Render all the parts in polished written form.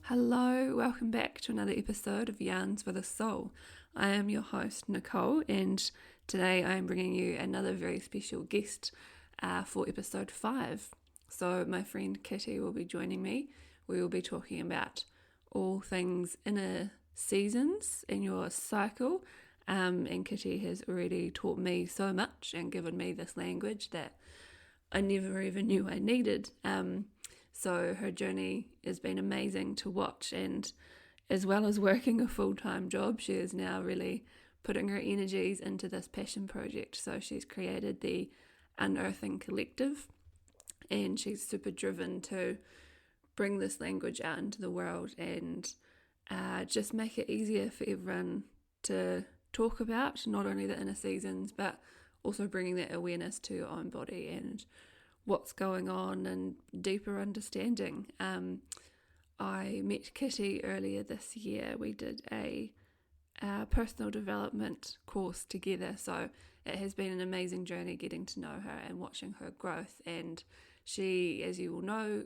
Hello, welcome back to another episode of Yarns with a Soul. I am your host, Nicole, and today I am bringing you another very special guest for episode 5. So, my friend Kitty will be joining me. We will be talking about all things inner seasons in your cycle. And Kitty has already taught me so much and given me this language that I never even knew I needed. So her journey has been amazing to watch, and as well as working a full-time job, she is now really putting her energies into this passion project. So she's created the Unearthing Collective, and she's super driven to bring this language out into the world and just make it easier for everyone to talk about, not only the inner seasons, but also bringing that awareness to your own body and what's going on and deeper understanding. I met Kitty earlier this year. We did a personal development course together, so it has been an amazing journey getting to know her and watching her growth. And she, as you will know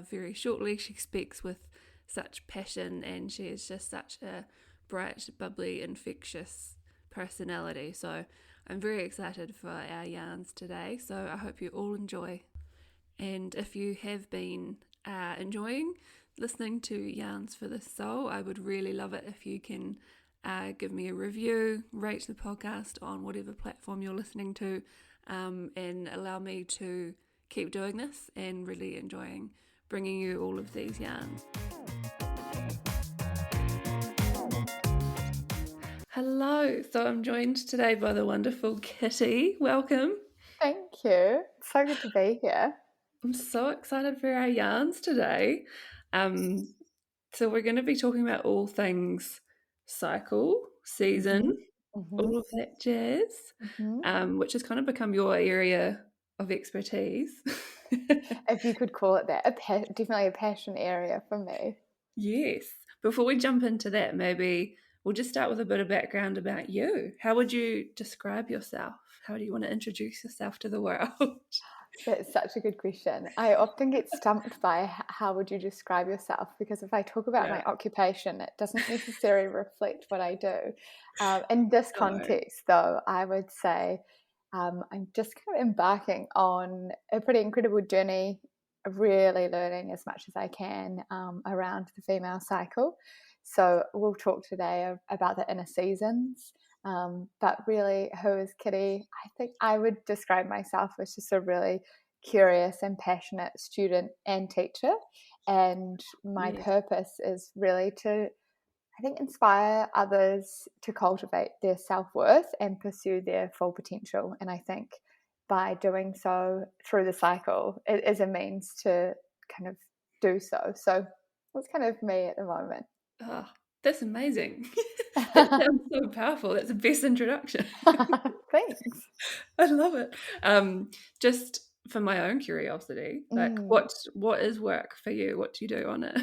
very shortly, she speaks with such passion, and she is just such a bright, bubbly, infectious personality. So I'm very excited for our yarns today, so I hope you all enjoy. And if you have been enjoying listening to Yarns for the Soul, I would really love it if you can give me a review, rate the podcast on whatever platform you're listening to, and allow me to keep doing this and really enjoying bringing you all of these yarns. Hello, so I'm joined today by the wonderful Kitty. Welcome. Thank you. It's so good to be here. I'm so excited for our yarns today. So we're going to be talking about all things cycle, season, all of that jazz, which has kind of become your area of expertise. If you could call it that, definitely a passion area for me. Yes. Before we jump into that, maybe we'll just start with a bit of background about you. How would you describe yourself? How do you want to introduce yourself to the world? That's such a good question. I often get stumped by how would you describe yourself, because if I talk about my occupation, it doesn't necessarily reflect what I do. In this context, though, I would say I'm just kind of embarking on a pretty incredible journey of really learning as much as I can around the female cycle. So we'll talk today about the inner seasons. But really, who is Kitty? I think I would describe myself as just a really curious and passionate student and teacher. And my purpose is really to, I think, inspire others to cultivate their self-worth and pursue their full potential. And I think by doing so through the cycle, it is a means to kind of do so. So that's kind of me at the moment. Oh, that's amazing. That sounds so powerful. That's the best introduction. Thanks. I love it. Just for my own curiosity, like what is work for you? What do you do on a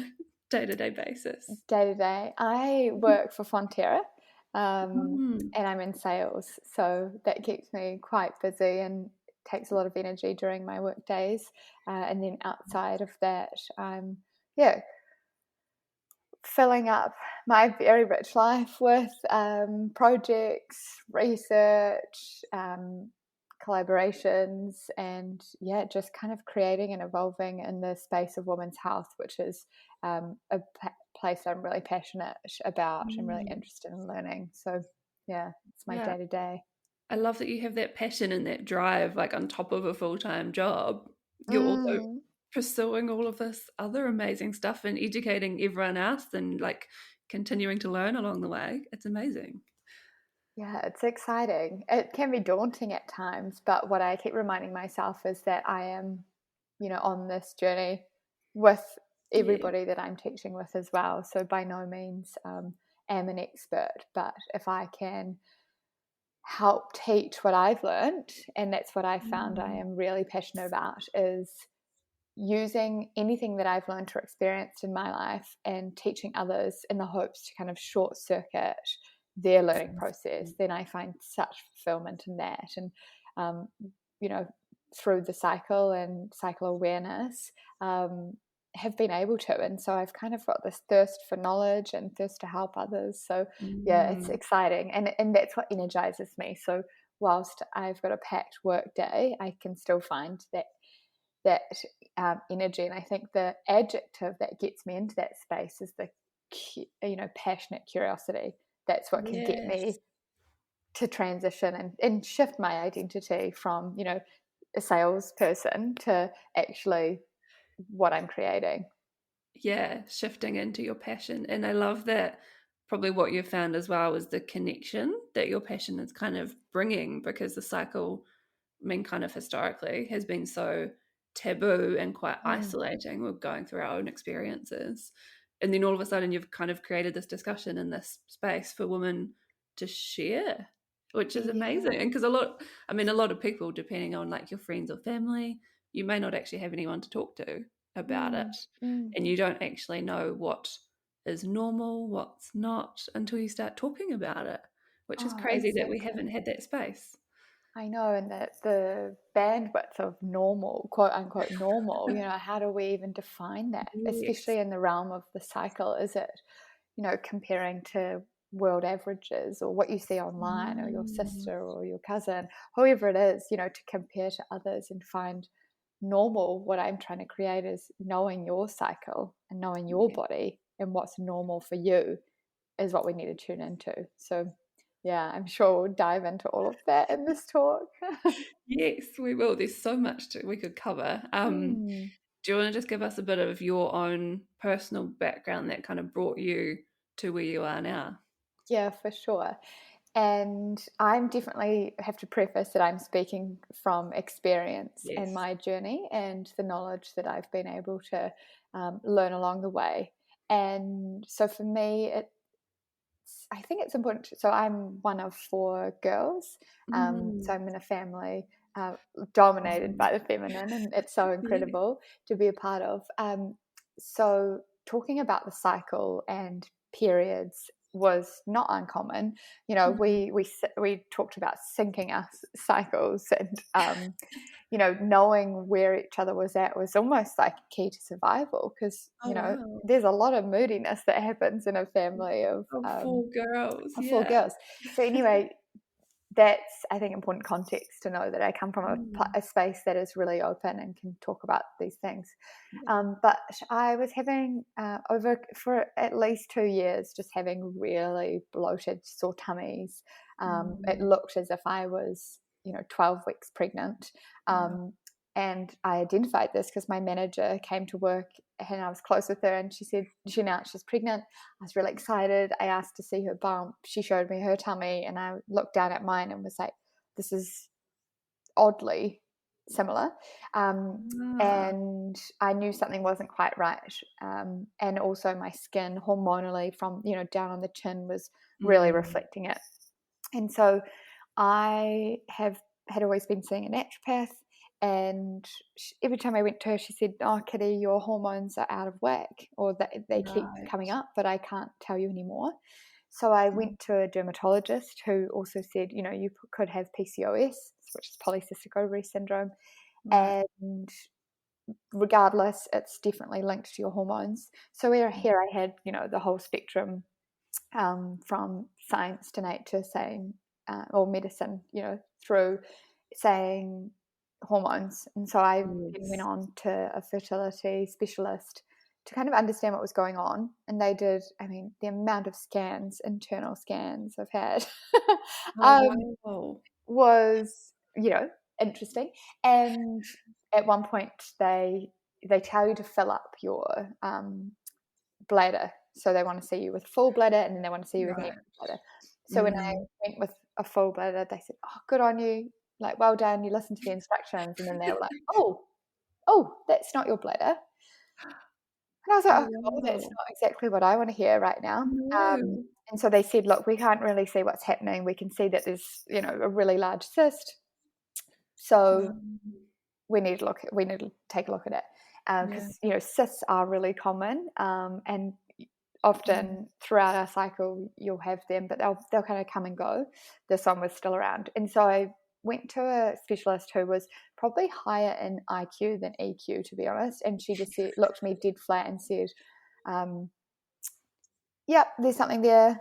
day-to-day basis? Day-to-day, I work for Fonterra, and I'm in sales, so that keeps me quite busy and takes a lot of energy during my work days. And then outside of that, I'm filling up my very rich life with projects, research, collaborations, and just kind of creating and evolving in the space of women's health, which is a place I'm really passionate about and really interested in learning. So it's my day to day. I love that you have that passion and that drive, like on top of a full-time job. You're also pursuing all of this other amazing stuff and educating everyone else and like continuing to learn along the way. It's amazing. Yeah, it's exciting. It can be daunting at times, but what I keep reminding myself is that I am, on this journey with everybody that I'm teaching with as well. So by no means am an expert, but if I can help teach what I've learned, and that's what I found I am really passionate about, is using anything that I've learned or experienced in my life and teaching others in the hopes to kind of short circuit their learning process, then I find such fulfillment in that. And through the cycle and cycle awareness, have been able to. And so I've kind of got this thirst for knowledge and thirst to help others. So yeah, it's exciting, and that's what energizes me. So whilst I've got a packed work day, I can still find that energy. And I think the adjective that gets me into that space is the passionate curiosity. That's what can get me to transition and shift my identity from a salesperson to actually what I'm creating. Yeah, shifting into your passion. And I love that probably what you've found as well is the connection that your passion is kind of bringing, because the cycle, I mean, kind of historically has been so taboo and quite isolating. We're going through our own experiences. And then all of a sudden you've kind of created this discussion in this space for women to share, which is amazing. And because a lot of people, depending on like your friends or family, you may not actually have anyone to talk to about it. And you don't actually know what is normal, what's not, until you start talking about it, which is crazy that we haven't had that space. I know, and that the bandwidth of normal, quote unquote normal, how do we even define that? Especially in the realm of the cycle. Is it, comparing to world averages or what you see online or your sister or your cousin, whoever it is, to compare to others and find normal. What I'm trying to create is knowing your cycle and knowing your body, and what's normal for you is what we need to tune into. So yeah, I'm sure we'll dive into all of that in this talk. Yes, we will. There's so much we could cover. Do you want to just give us a bit of your own personal background that kind of brought you to where you are now? Yeah, for sure. And I'm definitely have to preface that I'm speaking from experience and my journey and the knowledge that I've been able to learn along the way. And so for me, I think it's important. So I'm one of 4 girls. So I'm in a family dominated by the feminine, and it's so incredible to be a part of. So talking about the cycle and periods was not uncommon. We talked about syncing our cycles, and knowing where each other was at was almost like key to survival, because there's a lot of moodiness that happens in a family of 4 girls. of 4 girls. So anyway, that's, I think, important context to know that I come from a space that is really open and can talk about these things. But I was having for at least 2 years just having really bloated, sore tummies. It looked as if I was 12 weeks pregnant. And I identified this because my manager came to work and I was close with her, and she announced she's pregnant. I was really excited. I asked to see her bump. She showed me her tummy, and I looked down at mine and was like, this is oddly similar. And I knew something wasn't quite right. And also my skin hormonally from, down on the chin was really reflecting it. And so I had always been seeing a naturopath, and every time I went to her, she said, "Oh, Kitty, your hormones are out of whack, or they keep coming up, but I can't tell you anymore." So I went to a dermatologist who also said, you could have PCOS, which is polycystic ovary syndrome, and regardless, it's definitely linked to your hormones. So here I had, the whole spectrum, from science to nature saying, or medicine, through saying hormones. And so I then went on to a fertility specialist to kind of understand what was going on. And they did, the amount of internal scans I've had was, interesting. And at one point they tell you to fill up your bladder. So they want to see you with full bladder, and then they want to see you with an empty bladder. So when I went with a full bladder, they said, "Oh, good on you. Like, well done. You listened to the instructions." And then they were like, oh, that's not your bladder. And I was like, oh, that's not exactly what I want to hear right now. And so they said, look, we can't really see what's happening. We can see that there's, a really large cyst. So we need to take a look at it. Because, cysts are really common. And often throughout our cycle, you'll have them, but they'll kind of come and go. This one was still around. And so I went to a specialist who was probably higher in IQ than EQ, to be honest, and she just looked me dead flat and said, "Yep, there's something there.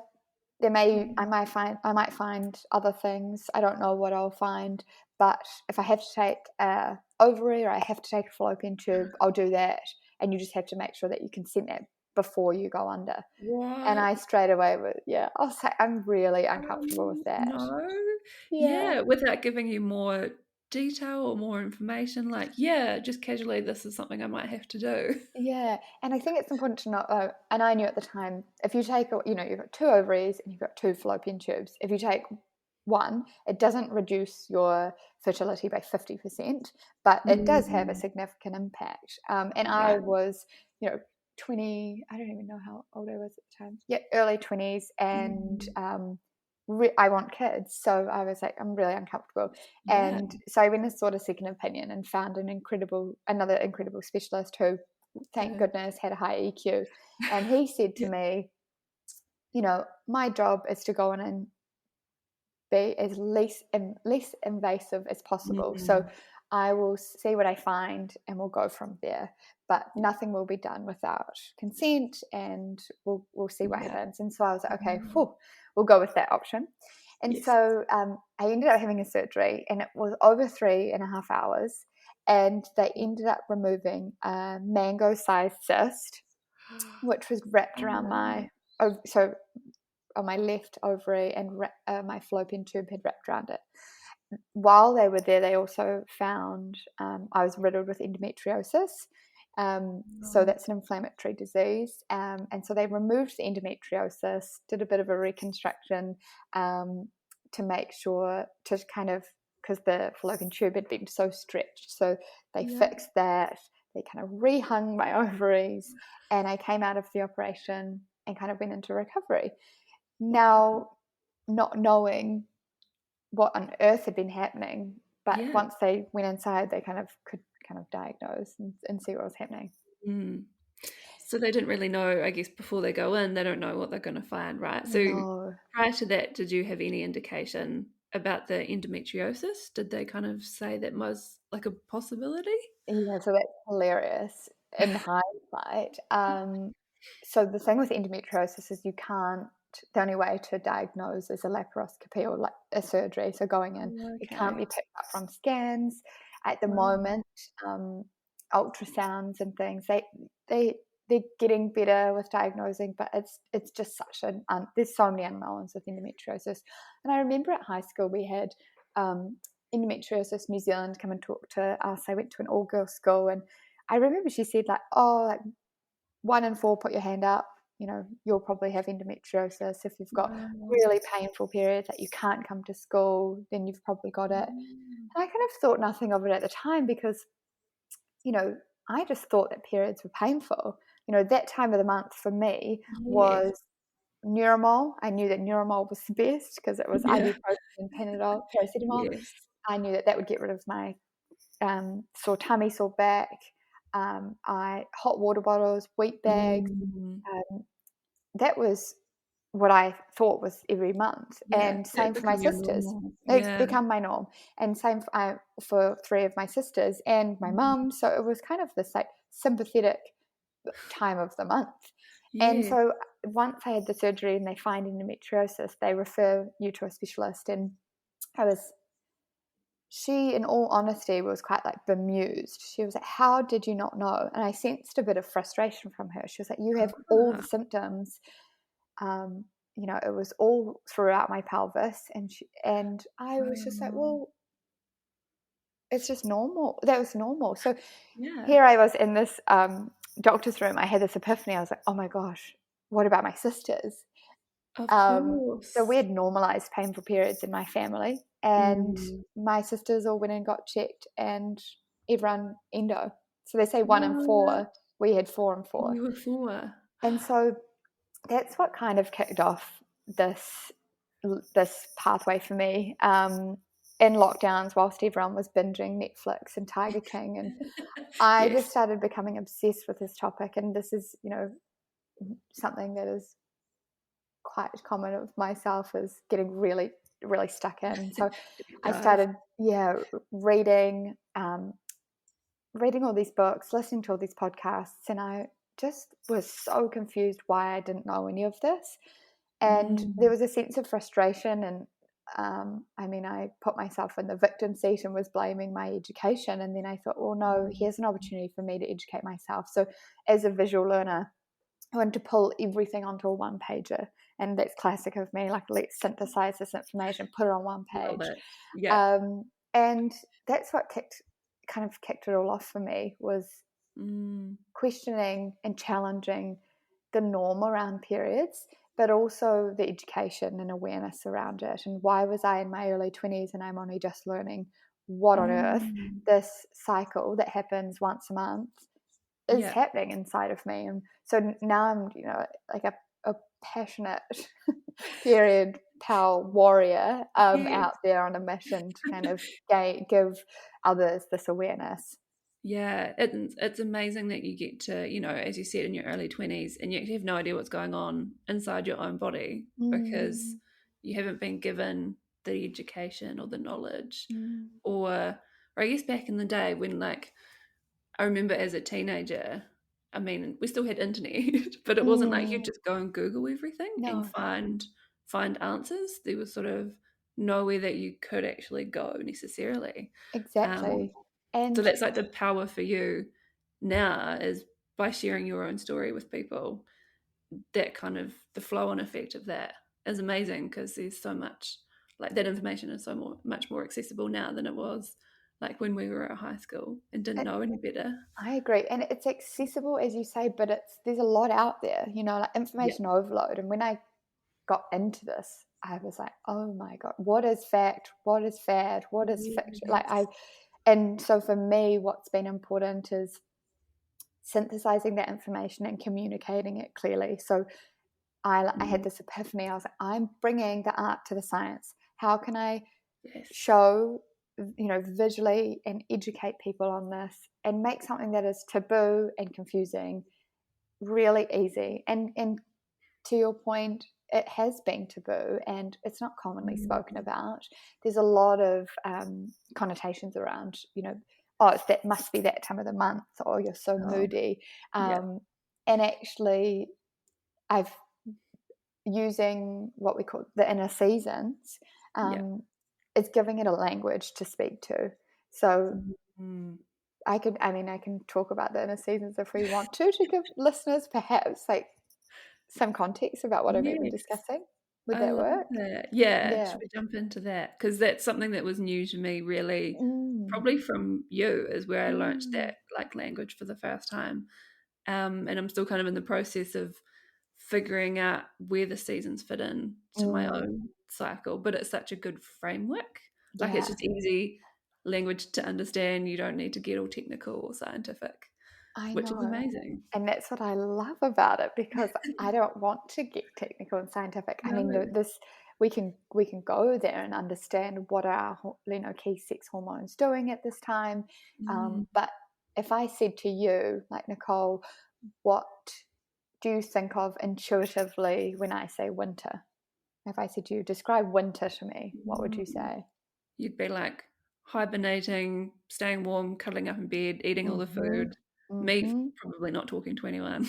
I might find other things. I don't know what I'll find, but if I have to take an ovary or I have to take a fallopian tube, I'll do that. And you just have to make sure that you consent that before you go under." What? And I straight away I'll say I'm really uncomfortable with that. No. Yeah. Without giving you more detail or more information, like, yeah, just casually, this is something I might have to do. Yeah, and I think it's important to know, and I knew at the time, if you take, you've got 2 ovaries and you've got 2 fallopian tubes, if you take one, it doesn't reduce your fertility by 50%, but it does have a significant impact. And I was, 20, I don't even know how old I was at the time. Yeah, early 20s, and I want kids. So I was like, I'm really uncomfortable. Yeah. And so I went and sought a second opinion and found another incredible specialist who, thank goodness, had a high EQ. And he said to me, my job is to go in and be as less invasive as possible. So I will see what I find and we'll go from there. But nothing will be done without consent, and we'll see what happens. And so I was like, okay, we'll go with that option. And so I ended up having a surgery, and it was over 3.5 hours. And they ended up removing a mango-sized cyst, which was wrapped around on my left ovary, and my fallopian tube had wrapped around it. While they were there, they also found I was riddled with endometriosis. So that's an inflammatory disease. And so they removed the endometriosis, did a bit of a reconstruction to make sure, to kind of, because the fallopian tube had been so stretched. So they fixed that. They kind of rehung my ovaries, and I came out of the operation and kind of went into recovery. Now, not knowing what on earth had been happening, but once they went inside, they could diagnose and see what was happening. So they didn't really know, I guess, before they go in, they don't know what they're going to find, right? So prior to that, did you have any indication about the endometriosis? Did they kind of say that was like a possibility? Yeah, so that's hilarious in hindsight. So the thing with endometriosis is the only way to diagnose is a laparoscopy or like a surgery. So going in, it can't be picked up from scans. At the moment, ultrasounds and things, they're getting better with diagnosing, but it's just there's so many unknowns with endometriosis. And I remember at high school we had Endometriosis New Zealand come and talk to us. I went to an all-girls school, and I remember she said like 1 in 4 put your hand up, you'll probably have endometriosis. If you've got really painful periods that you can't come to school, then you've probably got it. And I kind of thought nothing of it at the time because, I just thought that periods were painful. That time of the month for me was Neuromol. I knew that Neuromol was the best because it was ibuprofen and Panadol, paracetamol. I knew that would get rid of my sore tummy, sore back. Hot water bottles, wheat bags. That was what I thought was every month. And same for my sisters. It's become my norm. And same for 3 of my sisters and my mum. So it was kind of this like sympathetic time of the month. And so once I had the surgery and they find endometriosis, they refer you to a specialist. And she, in all honesty, was quite like bemused. She was like, how did you not know? And I sensed a bit of frustration from her. She was like, you have all the symptoms. It was all throughout my pelvis. And I was just like, well, it's just normal. That was normal. So here I was in this doctor's room. I had this epiphany. I was like, oh my gosh, what about my sisters? Of course. So we had normalized painful periods in my family, and my sisters all went and got checked, and everyone endo. So they say 1 in 4. We had 4 and 4. You were 4. And so that's what kind of kicked off this pathway for me. In lockdowns, whilst everyone was binging Netflix and Tiger King, and I just started becoming obsessed with this topic. And this is, something that is quite common of myself, is getting really really stuck in. So Deep I dive. started, reading, reading all these books, listening to all these podcasts, and I just was so confused why I didn't know any of this. And there Mm. was a sense of frustration, and I put myself in the victim seat and was blaming my education. And then I thought, well, no, here's an opportunity for me to educate myself. So as a visual learner, I wanted to pull everything onto a one pager. And that's classic of me, like, let's synthesize this information, put it on one Love page. it. Yeah. And that's what kicked it all off for me, was Mm. questioning and challenging the norm around periods, but also the education and awareness around it. And why was I in my early 20s and I'm only just learning what on earth Mm. this cycle that happens once a month is Yeah. happening inside of me? And so now I'm, like a passionate period pal warrior Yes. out there on a mission to kind of give others this awareness. Yeah, it's amazing that you get to, as you said, in your early 20s, and you actually have no idea what's going on inside your own body because Mm, you haven't been given the education or the knowledge, mm, or I guess back in the day when, like, I remember as a teenager, I mean, we still had internet, but it wasn't like you'd mm. just go and Google everything and No, find answers. There was sort of nowhere that you could actually go necessarily. Um, exactly. so And that's like the power for you now is by sharing your own story with people. That kind of the flow on effect of that is amazing because there's so much, like, that information is much more accessible now than it was like when we were at high school and didn't it, know any better. I agree. And it's accessible, as you say, but there's a lot out there, like Yeah. information overload. And when I got into this, I was like, oh my God, what is fact? What is fad? What is fiction? Yes. And so for me, what's been important is synthesizing that information and communicating it clearly. So I had Mm. this epiphany. I was like, I'm bringing the art to the science. How can I Yes. show, visually and educate people on this and make something that is taboo and confusing really easy? And to your point, it has been taboo and it's not commonly spoken Mm. about. There's a lot of connotations around, oh, that must be that time of the month, or you're so Oh, moody. yeah. And actually, I've using what we call the inner seasons, Yeah. um, is giving it a language to speak to. So Mm. I can talk about the inner seasons if we want to give listeners perhaps like some context about what I'm even Yes. discussing. Would I that love work? that. Yeah, Yeah. should we jump into that? Because that's something that was new to me, really, Mm, probably from you, is where I learnt mm, that, like, language for the first time. And I'm still kind of in the process of figuring out where the seasons fit in to my mm. own cycle. But it's such a good framework. Like, it's Yeah, just easy language to understand. You don't need to get all technical or scientific, I which is know. amazing. And that's what I love about it, because I don't want to get technical and scientific. I mean, No. this we can go there and understand what are our key sex hormones doing at this time. Mm. But if I said to you, like, Nicole, what do you think of intuitively when I say winter? If I said to you, describe winter to me, what would you Mm. say? You'd be like hibernating, staying warm, cuddling up in bed, eating all the Mm-hmm. food. Me Mm-hmm. probably not talking to anyone.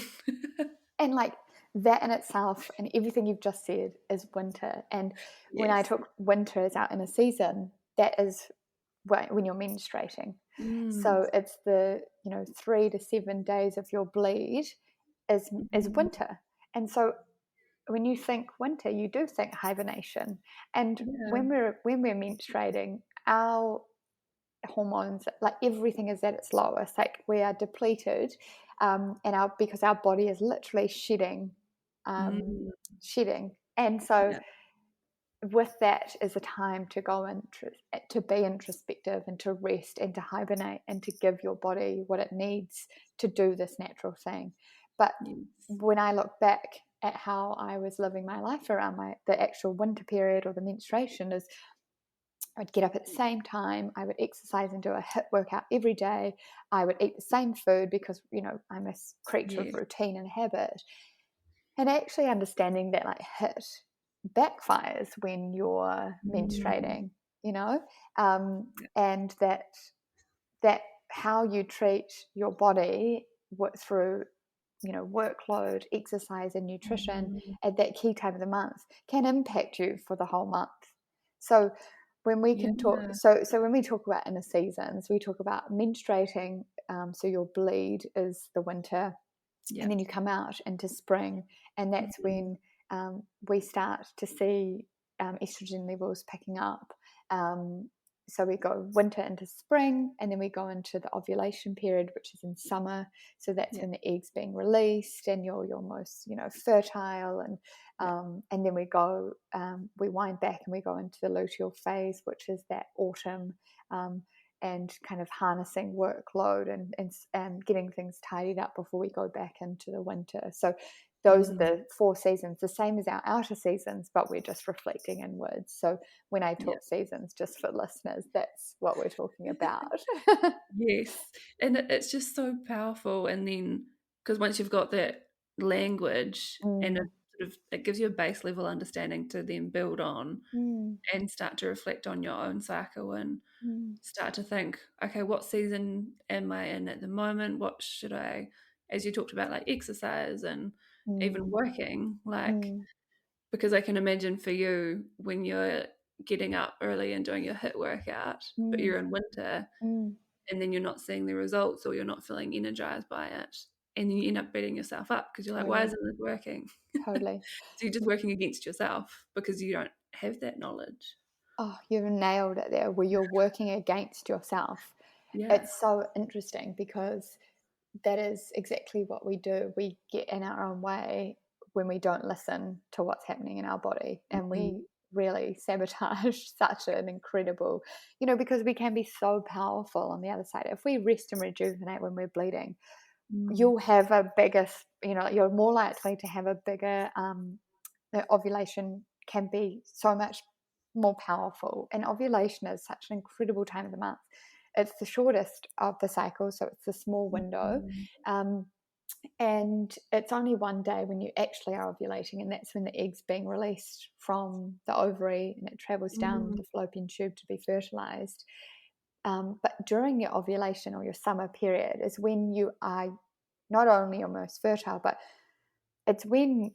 And like that in itself and everything you've just said is winter. And when I Yes. took winter as out in a season, that is when you're menstruating. Mm. So it's the 3 to 7 days of your bleed is Mm. winter. And so when you think winter, you do think hibernation. And Yeah. when we're menstruating, our hormones, like everything is at its lowest. Like we are depleted, and because our body is literally um, Mm. shedding. And so Yeah. with that is a time to go and to be introspective and to rest and to hibernate and to give your body what it needs to do this natural thing. But Yes. when I look back at how I was living my life around the actual winter period or the menstruation, is I'd get up at the same time, I would exercise and do a HIIT workout every day. I would eat the same food because, I'm a creature of Yes. routine and habit. And actually understanding that, like, HIIT backfires when you're Mm. menstruating, and that how you treat your body through workload, exercise, and nutrition Mm. at that key time of the month can impact you for the whole month. So when we Yeah. can talk, so when we talk about inner seasons, we talk about menstruating. So your bleed is the winter, Yeah. and then you come out into spring, and that's Mm. when we start to see estrogen levels picking up. So we go winter into spring, and then we go into the ovulation period, which is in summer. So that's Yeah. when the eggs being released, and you're most fertile, Yeah. and then we wind back and we go into the luteal phase, which is that autumn. And kind of harnessing workload and getting things tidied up before we go back into the winter. So those are Mm. the 4 seasons, the same as our outer seasons, but we're just reflecting inwards. So when I Yeah. talk seasons, just for listeners, that's what we're talking about. Yes. And it's just so powerful. And then, because once you've got that language and Mm, it gives you a base level understanding to then build on mm, and start to reflect on your own cycle and mm, start to think, okay, what season am I in at the moment? What should I, as you talked about, like exercise and even mm, working, like, mm, because I can imagine for you when you're getting up early and doing your HIIT workout, but mm, you're in winter mm. and then you're not seeing the results or you're not feeling energized by it. And then you end up beating yourself up because you're like, why Totally, isn't this working? totally. So you're just working against yourself because you don't have that knowledge. Oh, you've nailed it there, where you're working against yourself. Yeah. It's so interesting because that is exactly what we do. We get in our own way when we don't listen to what's happening in our body, and Mm-hmm. we really sabotage such an incredible, because we can be so powerful on the other side. If we rest and rejuvenate when we're bleeding, Mm. you'll have a bigger, you're more likely to have a bigger, the ovulation can be so much more powerful. And ovulation is such an incredible time of the month. It's the shortest of the cycle, so it's a small window. Mhm. Um, and it's only one day when you actually are ovulating, and that's when the egg's being released from the ovary and it travels down Mm. the fallopian tube to be fertilized. But during your ovulation or your summer period is when you are not only your most fertile, but it's when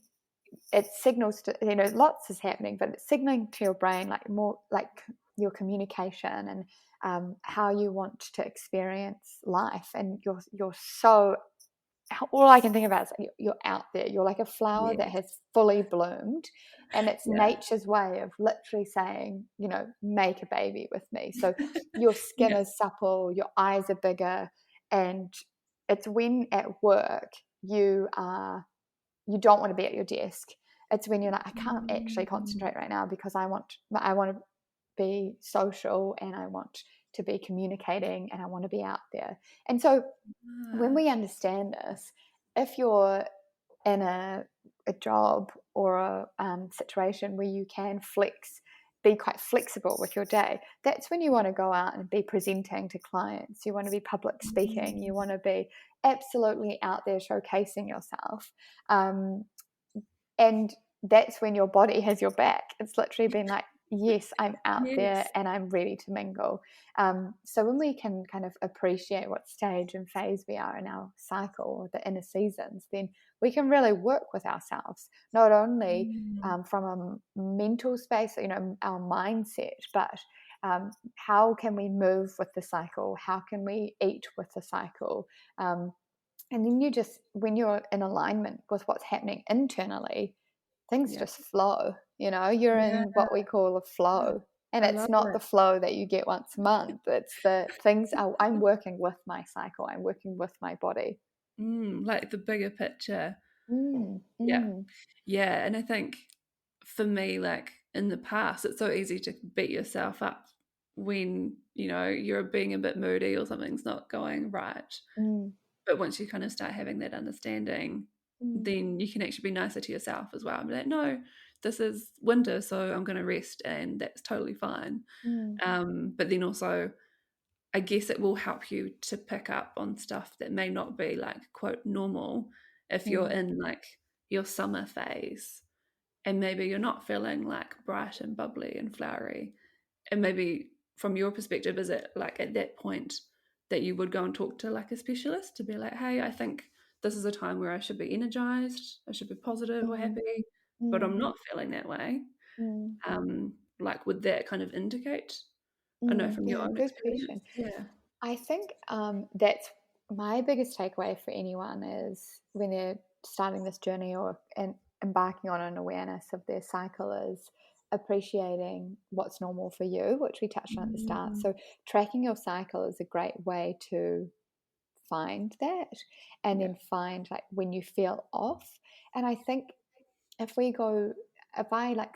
it signals to, lots is happening, but it's signaling to your brain like more like your communication and how you want to experience life. And you're so, all I can think about is like you're out there. You're like a flower that Yes. has fully bloomed, and it's Yeah. nature's way of literally saying, make a baby with me. So your skin Yeah. is supple, your eyes are bigger, and it's when at work you don't want to be at your desk. It's when you're like, I can't actually Mm. concentrate right now because I want to be social, and I want to be communicating, and I want to be out there. And so when Ah. we understand this, if you're in a job or a situation where you can be quite flexible with your day, that's when you want to go out and be presenting to clients. You want to be public speaking. You Mm. want to be absolutely out there showcasing yourself. Um, and that's when your body has your back. It's literally been like, yes, I'm out there Yes. and I'm ready to mingle. So when we can kind of appreciate what stage and phase we are in our cycle or the inner seasons, then we can really work with ourselves, not only Mm. from a mental space, our mindset, but how can we move with the cycle? How can we eat with the cycle? And then when you're in alignment with what's happening internally, things Yeah. just flow. You're Yeah. in what we call a flow. And I it's love not it. the flow that you get once a month. It's the things I'm working with my cycle. I'm working with my body. Like the bigger picture. Mm, Yeah. mm, Yeah. And I think for me, like in the past, it's so easy to beat yourself up when, you're being a bit moody or something's not going right. mm, But once you kind of start having that understanding, mm, then you can actually be nicer to yourself as well. And be like, no, this is winter, so I'm going to rest, and that's totally fine. mm, But then also, I guess it will help you to pick up on stuff that may not be like quote normal if you're mm, in like your summer phase. and maybe you're not feeling like bright and bubbly and flowery, and maybe from your perspective, is it like at that point that you would go and talk to like a specialist to be like, hey, I think this is a time where I should be energized, I should be positive or Mm, happy, but I'm mm, not feeling that way. mm, Like, would that kind of indicate? I know from your yeah, own good question. experience. Yeah. I think that's my biggest takeaway for anyone is when they're starting this journey or embarking on an awareness of their cycle is appreciating what's normal for you, which we touched on at the start. Mm, So tracking your cycle is a great way to find that and yeah. then find like when you feel off. And I think if we go, if I like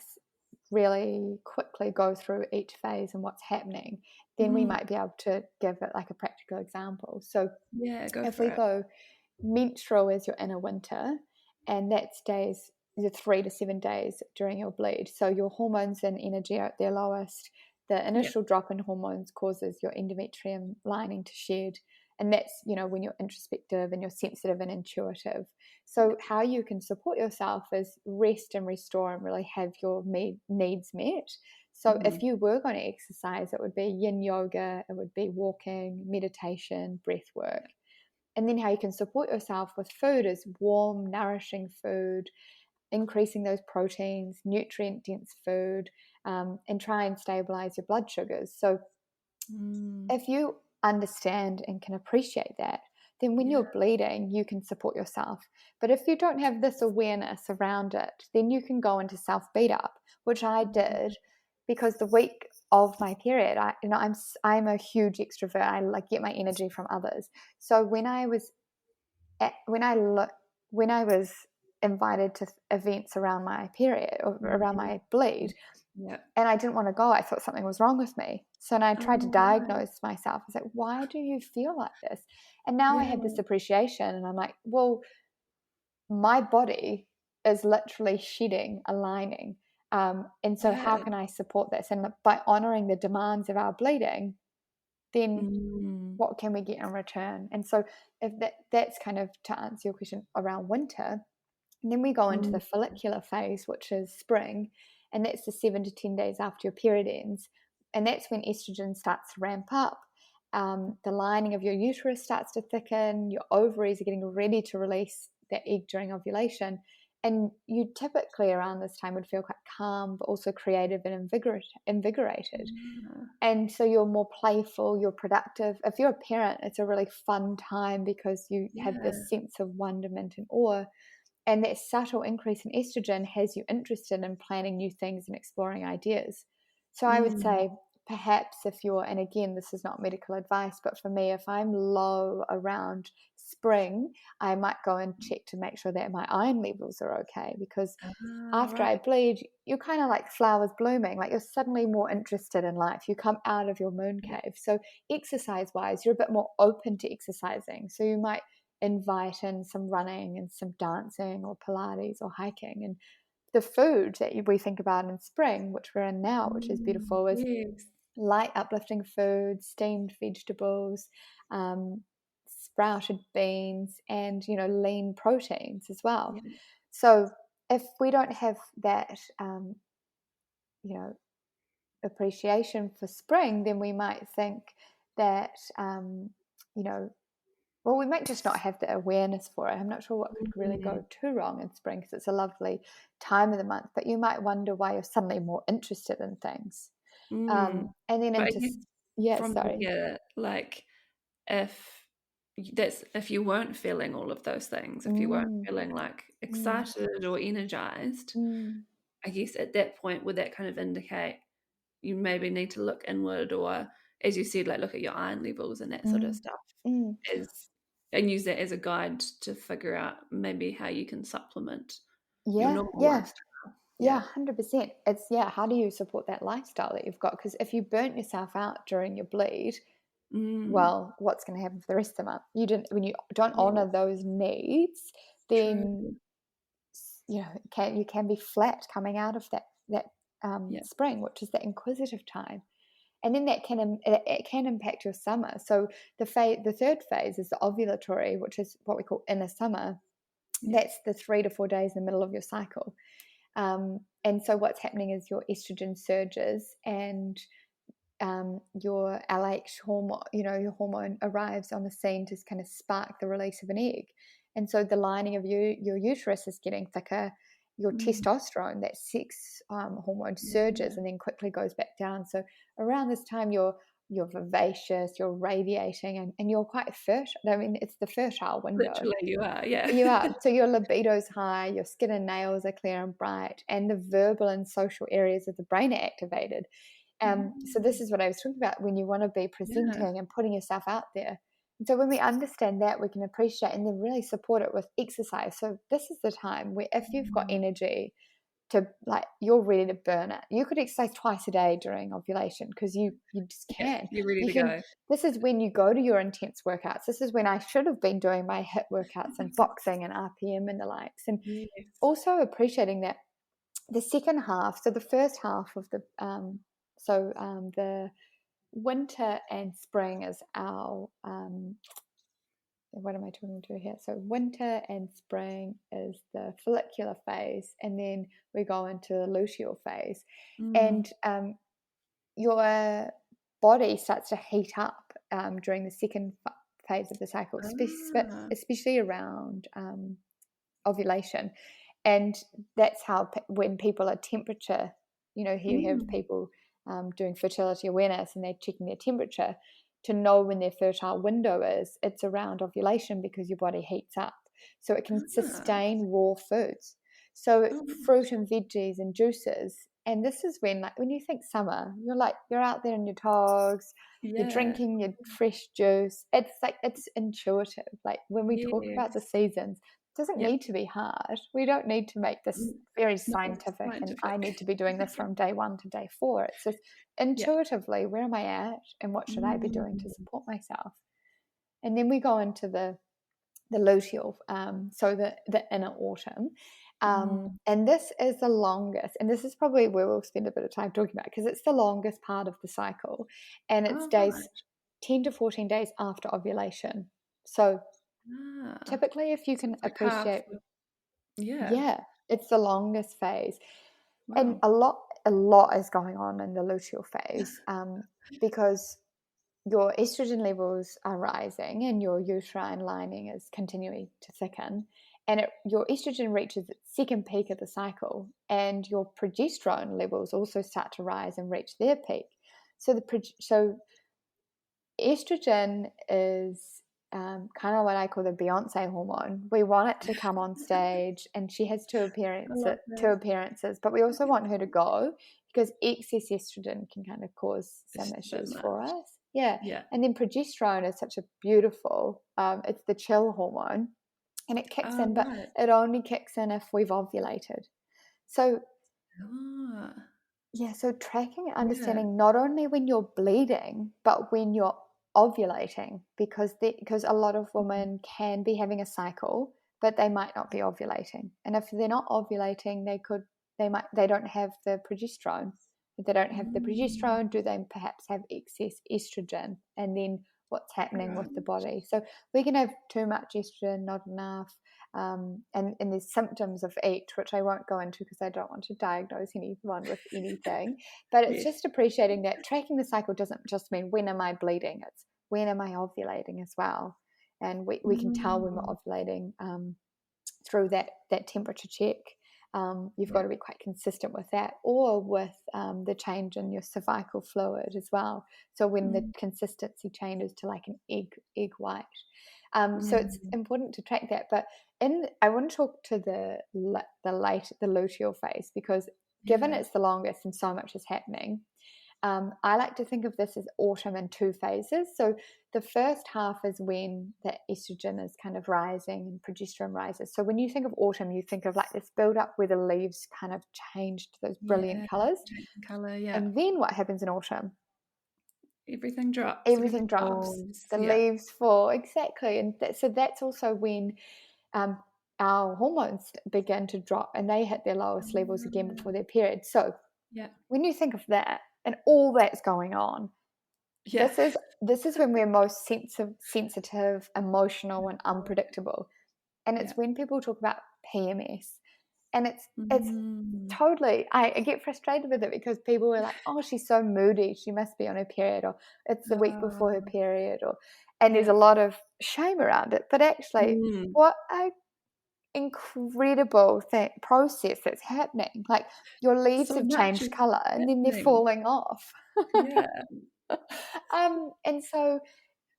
really quickly go through each phase and what's happening, then we Mhm. might be able to give it like a practical example. So Yeah, go if for we it. go, menstrual is your inner winter, and that stays the 3 to 7 days during your bleed. So your hormones and energy are at their lowest. The Yeah. initial drop in hormones causes your endometrium lining to shed. And that's, when you're introspective and you're sensitive and intuitive. Yeah. So, how you can support yourself is rest and restore and really have your needs met. So, if Mhm. you were going to exercise, it would be yin yoga, it would be walking, meditation, breath work. And then how you can support yourself with food is warm, nourishing food, increasing those proteins, nutrient dense food, and try and stabilize your blood sugars. So Mm. if you understand and can appreciate that, then when Yeah. you're bleeding, you can support yourself. But if you don't have this awareness around it, then you can go into self beat up, which I Mhm. did because the week of my period, I'm a huge extrovert. I like get my energy from others. So when I was when I was invited to events around my period or around Mhm. my bleed, Yeah. and I didn't want to go, I thought something was wrong with me. So then I tried to Oh, right. diagnose myself. I was like, why do you feel like this? And now I Yeah. have this appreciation, and I'm like, well, my body is literally shedding a lining. And so, how Yeah. can I support this? And by honoring the demands of our bleeding, then Mm. what can we get in return? And so, if that's kind of to answer your question around winter, and then we go into Mm. the follicular phase, which is spring, and that's the 7 to 10 days after your period ends. And that's when estrogen starts to ramp up. The lining of your uterus starts to thicken, your ovaries are getting ready to release the egg during ovulation. And you typically around this time would feel quite calm, but also creative and invigorated. Yeah. And so you're more playful, you're productive. If you're a parent, it's a really fun time because you have Yeah. this sense of wonderment and awe. And that subtle increase in estrogen has you interested in planning new things and exploring ideas. So I would Mm. say perhaps if you're, and again, this is not medical advice, but for me, if I'm low around spring, I might go and check to make sure that my iron levels are okay. Because Ah, after I right. bleed, you're kind of like flowers blooming, like you're suddenly more interested in life. You come out of your moon Yeah. cave. So, exercise wise, you're a bit more open to exercising. So, you might invite in some running and some dancing or Pilates or hiking. And the food that we think about in spring, which we're in now, which is Mm. beautiful, is Yes. light, uplifting food, steamed vegetables, um, sprouted beans, and lean proteins as well. Yeah. So if we don't have that, you know, appreciation for spring, then we might think that, you know, well, we might just not have the awareness for it. I'm not sure what could really Mm. go too wrong in spring because it's a lovely time of the month, but you might wonder why you're suddenly more interested in things. Mm. And then But I into, guess yeah, from sorry. here, like, if if you weren't feeling all of those things, if you weren't Mm, feeling like mm, excited or energized, mm, I guess at that point would that kind of indicate you maybe need to look inward, or as you said, like look at your iron levels and that sort of mm, stuff, mm. is and use that as a guide to figure out maybe how you can supplement your Yeah, normal yeah. lifestyle. Yeah, Yeah. 100%. It's, yeah, how do you support that lifestyle that you've got? Because if you burnt yourself out during your bleed, Mm. well, what's going to happen for the rest of the month? You didn't, when you don't Yeah. honor those needs, True. then you can be flat coming out of that Yeah. spring, which is the inquisitive time. And then that it can impact your summer. So the third phase is the ovulatory, which is what we call inner summer. Yeah. That's the 3 to 4 days in the middle of your cycle. And so what's happening is your estrogen surges and your LH hormone, your hormone arrives on the scene to kind of spark the release of an egg. And so the lining of your uterus is getting thicker. Your testosterone, that sex hormone, surges and then quickly goes back down. So around this time, you're vivacious, you're radiating, and you're quite fertile. I mean, it's the fertile window. Literally, you are, yeah. You are. So your libido's high, your skin and nails are clear and bright, and the verbal and social areas of the brain are activated. So this is what I was talking about when you want to be presenting and putting yourself out there. And so when we understand that, we can appreciate and then really support it with exercise. So this is the time where if you've got energy to, like, you're ready to burn it, you could exercise twice a day during ovulation because you just can. You're ready to go. This is when you go to your intense workouts. This is when I should have been doing my HIIT workouts and boxing and RPM and the likes. And also appreciating that the second half, so the first half of the the winter and spring is our what am I talking to here? So winter and spring is the follicular phase, and then we go into the luteal phase, and your body starts to heat up during the second phase of the cycle, especially around ovulation. And that's how when people are temperature, here you have people doing fertility awareness and they're checking their temperature to know when their fertile window is. It's around ovulation because your body heats up, so it can sustain raw foods. So fruit and veggies and juices. And this is when, like, when you think summer, you're out there in your togs, you're drinking your fresh juice. It's like, it's intuitive. Like when we talk about the seasons, it doesn't need to be hard. We don't need to make this very scientific and I need to be doing this from day 1 to day 4. It's just intuitively, where am I at and what should I be doing to support myself? And then we go into the luteal, so the inner autumn. And this is the longest, and this is probably where we'll spend a bit of time talking about, because it's the longest part of the cycle, and it's days 10 to 14 days after ovulation. So typically, if you can appreciate, it's the longest phase. And a lot is going on in the luteal phase, because your estrogen levels are rising and your uterine lining is continuing to thicken, and your estrogen reaches its second peak of the cycle, and your progesterone levels also start to rise and reach their peak. So estrogen is kind of what I call the Beyonce hormone. We want it to come on stage, and she has two appearances, but we also want her to go, because excess estrogen can kind of cause some issues for us. And then progesterone is such a beautiful, it's the chill hormone, and it kicks in, but it only kicks in if we've ovulated. So so tracking and understanding not only when you're bleeding, but when you're ovulating, because a lot of women can be having a cycle, but they might not be ovulating. And if they're not ovulating, they don't have the progesterone. If they don't have the progesterone, do they perhaps have excess estrogen? And then what's happening with the body? So we can have too much estrogen, not enough. And there's symptoms of each, which I won't go into because I don't want to diagnose anyone with anything. But it's just appreciating that tracking the cycle doesn't just mean when am I bleeding, it's when am I ovulating as well. And we can tell when we're ovulating through that temperature check. You've got to be quite consistent with that, or with the change in your cervical fluid as well. So when the consistency changes to like an egg white. So it's important to track that. But I want to talk to the luteal phase, because given it's the longest and so much is happening, I like to think of this as autumn in 2 phases. So the first half is when the estrogen is kind of rising and progesterone rises. So when you think of autumn, you think of like this build up where the leaves kind of change to those brilliant colors. And then what happens in autumn? Everything drops. Everything drops. Falls. The leaves fall. Exactly. And so that's also when our hormones begin to drop, and they hit their lowest levels again before their period. So when you think of that and all that's going on, this is when we're most sensitive, emotional, and unpredictable. And it's when people talk about PMS, And it's totally, I get frustrated with it because people were like, oh, she's so moody, she must be on her period, or it's the week before her period, and there's a lot of shame around it. But actually, what a incredible process that's happening. Like, your leaves So have much changed is color and then they're happening. falling off. Yeah. And so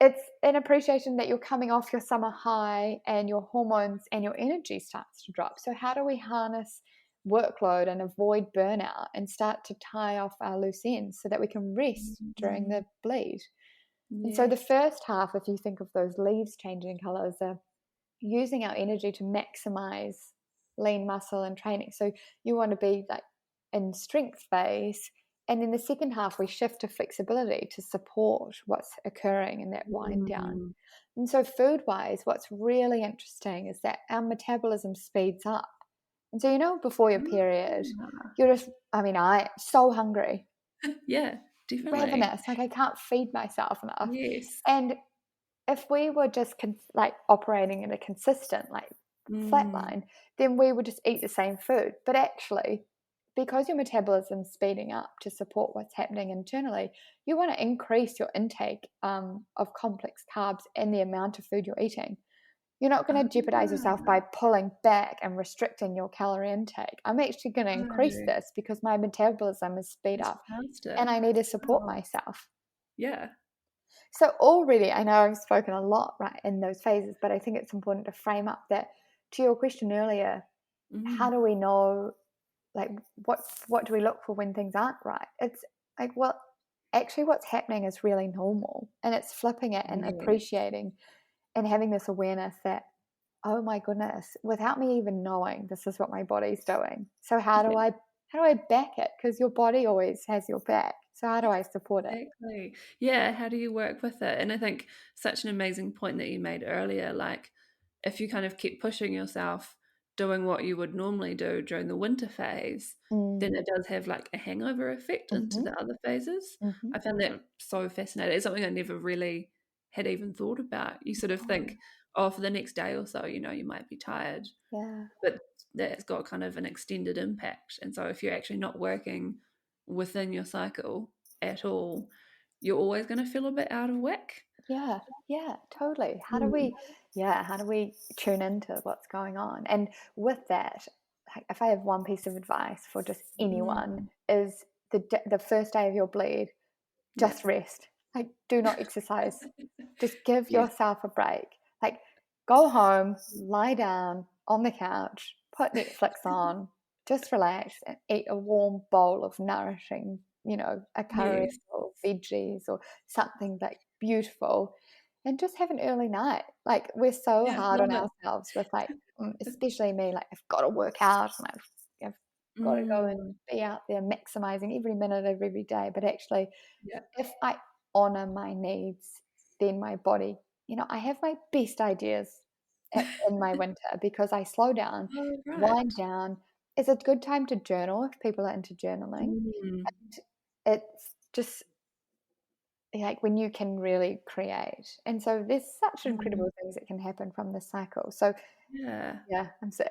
it's an appreciation that you're coming off your summer high and your hormones and your energy starts to drop. So how do we harness workload and avoid burnout and start to tie off our loose ends so that we can rest during the bleed? And so the first half, if you think of those leaves changing colors, are using our energy to maximize lean muscle and training. So you want to be like in strength phase. And in the second half, we shift to flexibility to support what's occurring in that wind down. And so food wise, what's really interesting is that our metabolism speeds up. And so, before your period, you're just, I so hungry. Yeah, definitely. Ravenous. Like, I can't feed myself enough. Yes. And if we were just operating in a consistent flat line, then we would just eat the same food. But actually, because your metabolism's speeding up to support what's happening internally, you want to increase your intake of complex carbs and the amount of food you're eating. You're not going to jeopardize yourself by pulling back and restricting your calorie intake. I'm actually going to increase this because my metabolism is speed up and I need to support myself. Yeah. So already, I know I've spoken a lot right in those phases, but I think it's important to frame up that, to your question earlier, how do we know, what do we look for when things aren't right? It's like, well, actually what's happening is really normal, and it's flipping it and appreciating and having this awareness that, oh my goodness, without me even knowing, this is what my body's doing. So how do I back it? Because your body always has your back. So how do I support it? Exactly. Yeah, how do you work with it? And I think such an amazing point that you made earlier, like if you kind of keep pushing yourself doing what you would normally do during the winter phase, then it does have like a hangover effect into the other phases. I found that so fascinating. It's something I never really had even thought about. You sort of think, oh, for the next day or so, you might be tired. Yeah. But that's got kind of an extended impact. And so if you're actually not working within your cycle at all, you're always going to feel a bit out of whack. Yeah, totally. How do we tune into what's going on? And with that, if I have one piece of advice for just anyone, is the first day of your bleed, just rest. Like, do not exercise. Just give yourself a break. Like, go home, lie down on the couch, put Netflix on, just relax and eat a warm bowl of nourishing, a curry or veggies or something like beautiful, and just have an early night. Like, we're so hard on ourselves with especially me, like, I've got to work out and I've got to go and be out there maximizing every minute of every day. But actually, if I honor my needs, then my body, I have my best ideas in my winter because I slow down, wind down. It's a good time to journal if people are into journaling. It's just like when you can really create. And so there's such incredible things that can happen from this cycle. So Yeah.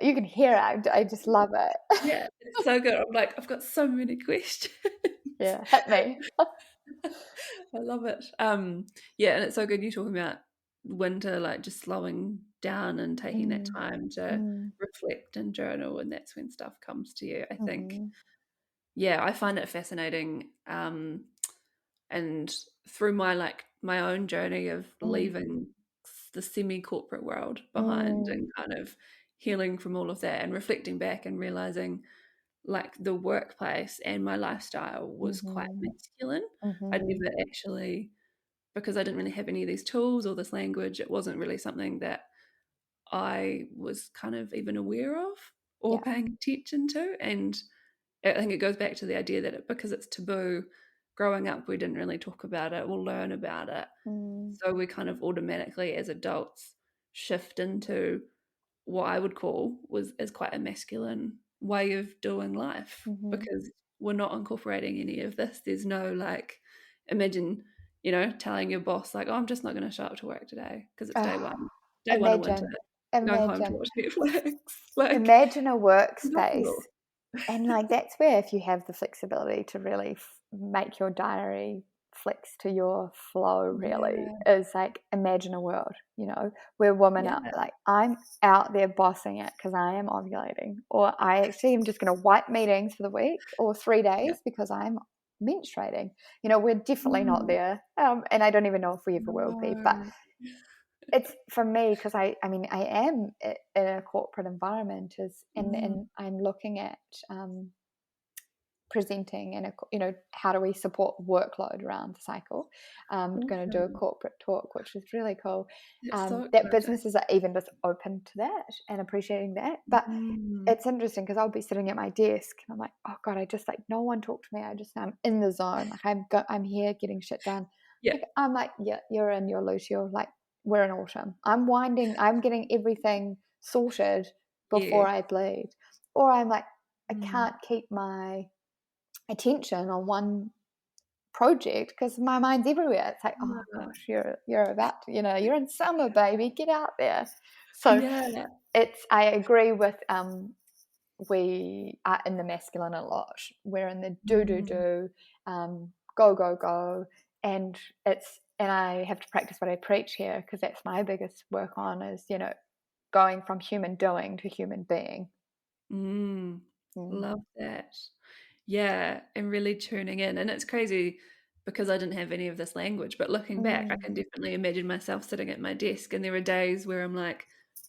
you can hear it. I just love it. Yeah, it's so good. I'm like, I've got so many questions. Yeah, hit me. I love it. Yeah, and it's so good you talking about winter, like just slowing down and taking that time to reflect and journal, and that's when stuff comes to you. I think, yeah, I find it fascinating. And through my own journey of leaving the semi-corporate world behind and kind of healing from all of that and reflecting back and realizing like the workplace and my lifestyle was quite masculine. I'd never actually, because I didn't really have any of these tools or this language, it wasn't really something that I was kind of even aware of or paying attention to. And I think it goes back to the idea that because it's taboo, growing up we didn't really talk about it or learn about it. So we kind of automatically as adults shift into what I would call is quite a masculine way of doing life because we're not incorporating any of this. There's no imagine, telling your boss like, oh, I'm just not going to show up to work today because it's day one of winter. go home to imagine watch Netflix. Like, imagine a workspace. phenomenal. And like that's where if you have the flexibility to really make your diary flex to your flow, really Yeah, is like imagine a world, where women yeah. are like, I'm out there bossing it because I am ovulating, or I actually am just going to wipe meetings for the week or 3 days Yeah. because I'm menstruating. We're definitely not Mm. there, and I don't even know if we ever will be, but No. it's for me because I mean I am in a corporate environment and Mm. I'm looking at presenting and how do we support workload around the cycle. Going to do a Awesome. corporate talk, which is really cool. That's so That exciting. businesses are even just open to that and appreciating that. But Mm. it's interesting because I'll be sitting at my desk and I'm like, oh god, I just like no one talked to me. I'm in the zone. Like I'm here getting shit done. Yeah, Like, I'm like, yeah, you're in your loose. You're like, we're in autumn. I'm getting everything sorted yeah. before I bleed, or I'm like, I Mm. can't keep my attention on one project because my mind's everywhere. It's like, oh Yeah. gosh, you're about to, you're in summer, baby, get out there. So Yeah. I agree with we are in the masculine a lot. We're in the Mm. do, go go go, and I have to practice what I preach here because that's my biggest work on is going from human doing to human being. Mm. Mm. Love that. Yeah, and really tuning in. And it's crazy because I didn't have any of this language, but looking back, I Mm. can definitely imagine myself sitting at my desk, and there are days where I'm like,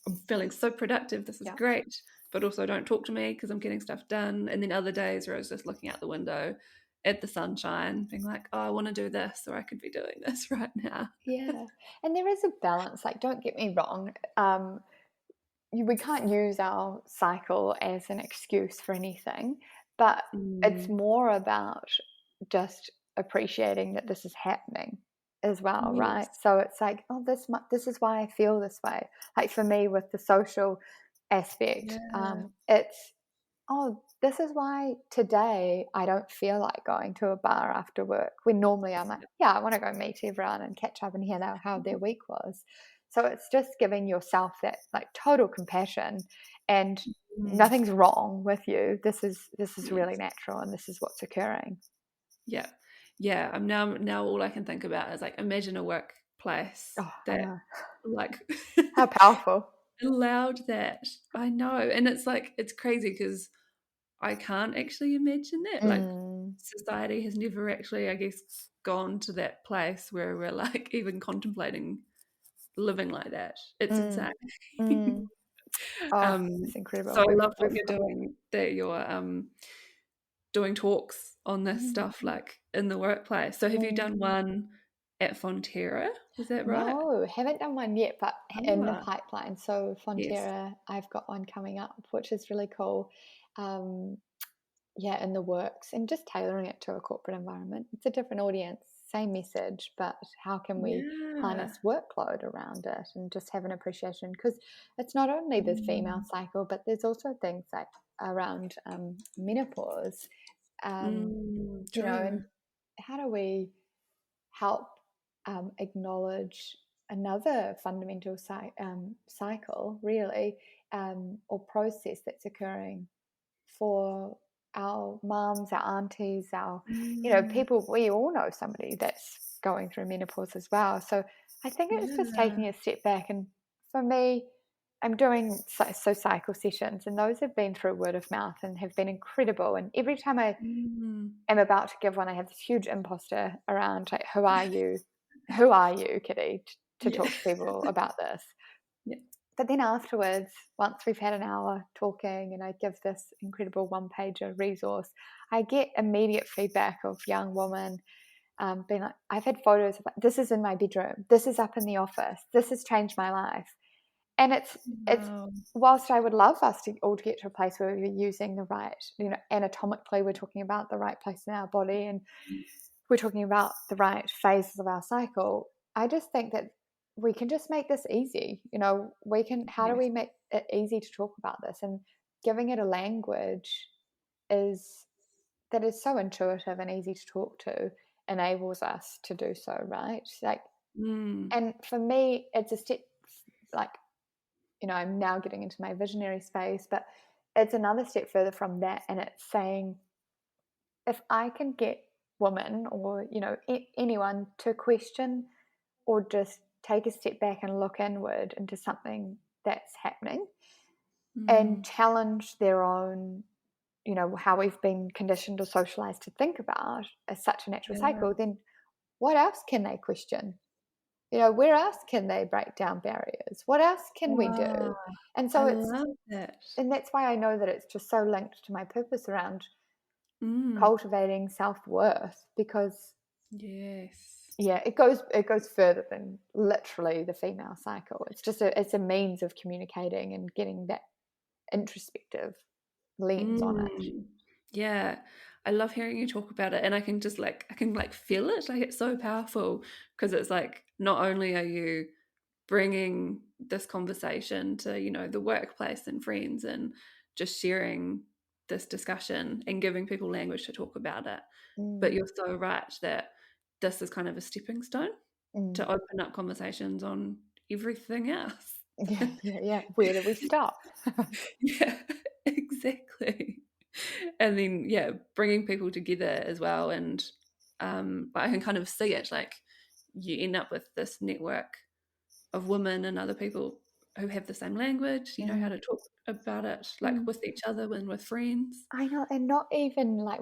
I'm feeling so productive, this is Yeah. great, but also don't talk to me because I'm getting stuff done. And then other days where I was just looking out the window at the sunshine, being like, oh, I want to do this, or I could be doing this right now. Yeah. And there is a balance. Like, don't get me wrong. We can't use our cycle as an excuse for anything, but it's Mm. more about just appreciating that this is happening as well, right? Yes. So it's like, oh, this is why I feel this way. Like for me, with the social aspect, Yeah. it's oh, this is why today I don't feel like going to a bar after work. When normally I'm like, yeah, I want to go meet everyone and catch up and hear how their week was. So it's just giving yourself that like total compassion and Mm. nothing's wrong with you. This is really Yes. natural and this is what's occurring. Yeah. Yeah. I'm now all I can think about is like imagine a workplace Oh, I that know. like How powerful. allowed that. I know. And it's like it's crazy because I can't actually imagine that. Like Mm, society has never actually, I guess, gone to that place where we're like even contemplating living like that. It's mm, insane. mm. Oh, um it's incredible. so I We've love what we've you're doing, that you're doing talks on this mm, stuff like in the workplace. So have you mm. done one at Fonterra? Was that right? No, haven't done one yet, but in the Ah, pipeline. So yes. Fonterra, I've got one coming up, which is really cool. Um, yeah, in the works, and just tailoring it to a corporate environment. It's a different audience, same message, but how can we Yeah. harness workload around it and just have an appreciation? Because it's not only the female Mm. cycle, but there's also things like around menopause, um, Mm, and true. how do we help acknowledge another fundamental cycle, really, or process that's occurring for our mums, our aunties, our, Mm, people. We all know somebody that's going through menopause as well. So I think it's just yeah. taking a step back. And for me, I'm doing cycle sessions, and those have been through word of mouth and have been incredible. And every time I Mm, am about to give one, I have this huge imposter around, like, who are you? Who are you, Kitty, to yeah. talk to people about this? Yeah. But then afterwards, once we've had an hour talking and I give this incredible one-pager resource, I get immediate feedback of young women being like, I've had photos of like, this is in my bedroom, this is up in the office, this has changed my life. And it's Wow. whilst I would love us to all to get to a place where we're using the right, anatomically, we're talking about the right place in our body and we're talking about the right phases of our cycle. I just think that we can just make this easy. How do Yes. we make it easy to talk about this? And giving it a language is that is so intuitive and easy to talk to enables us to do so, right? Like, Mm, and for me, it's a step, like, I'm now getting into my visionary space, but it's another step further from that. And it's saying, if I can get women or, anyone to question or just take a step back and look inward into something that's happening and challenge their own, how we've been conditioned or socialized to think about as such a natural cycle, then what else can they question? Where else can they break down barriers? What else can we do? And so I love that. and that's why I know that it's just so linked to my purpose around Mm. cultivating self-worth, because Yes. it goes further than literally the female cycle. It's just it's a means of communicating and getting that introspective lens on it. Yeah, I love hearing you talk about it, and I can just feel it. Like, it's so powerful because it's like, not only are you bringing this conversation to, the workplace and friends, and just sharing this discussion and giving people language to talk about it, but you're so right that this is kind of a stepping stone to open up conversations on everything else. Yeah. Where do we stop? Yeah, exactly. And then, bringing people together as well. And I can kind of see it, like, you end up with this network of women and other people who have the same language, you know how to talk about it, like, with each other and with friends. I know, and not even like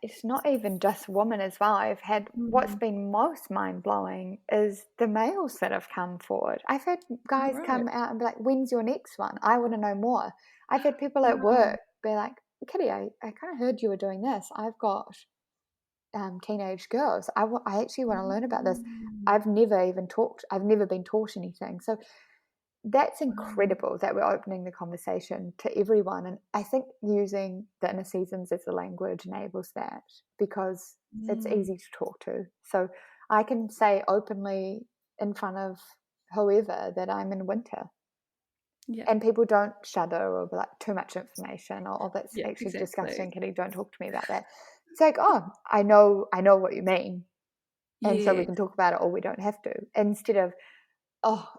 it's not even just women as well. I've had what's been most mind blowing is the males that have come forward. I've had guys Right. come out and be like, "When's your next one? I want to know more." I've had people at Wow. work be like, "Kitty, I kind of heard you were doing this. I've got teenage girls. I actually want to learn about this. I've never been taught anything." So that's incredible that we're opening the conversation to everyone. And I think using the inner seasons as the language enables that, because it's easy to talk to. So I can say openly in front of whoever that I'm in winter. Yeah. And people don't shudder or be like, too much information, or that's actually Exactly. disgusting, Kitty, don't talk to me about that. It's like, oh, I know what you mean. And so we Yeah. can talk about it, or we don't have to. Instead of,